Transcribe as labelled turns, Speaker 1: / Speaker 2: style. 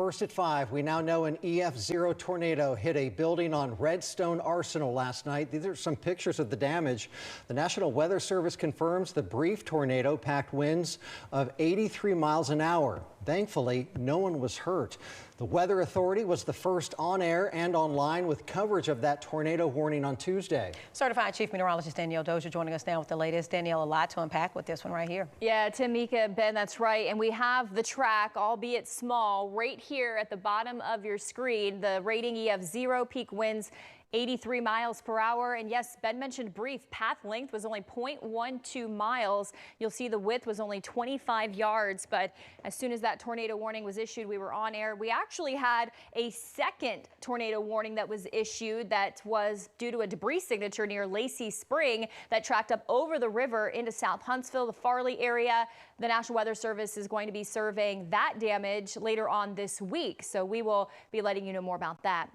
Speaker 1: First at 5, we now know an EF0 tornado hit a building on Redstone Arsenal last night. These are some pictures of the damage. The National Weather Service confirms the brief tornado packed winds of 83 miles an hour. Thankfully, no one was hurt. The Weather Authority was the first on air and online with coverage of that tornado warning on Tuesday.
Speaker 2: Certified Chief Meteorologist Danielle Dozier joining us now with the latest. Danielle, a lot to unpack with this one right here.
Speaker 3: Yeah, Tamika, Ben, that's right. And we have the track, albeit small, right here at the bottom of your screen. The rating EF0, peak winds 83 miles per hour. And yes, Ben mentioned brief. Path length was only 0.12 miles. You'll see the width was only 25 yards. But as soon as that tornado warning was issued, we were on air. We actually had a second tornado warning that was issued that was due to a debris signature near Lacey Spring that tracked up over the river into South Huntsville, the Farley area. The National Weather Service is going to be surveying that damage later on this week. So we will be letting you know more about that.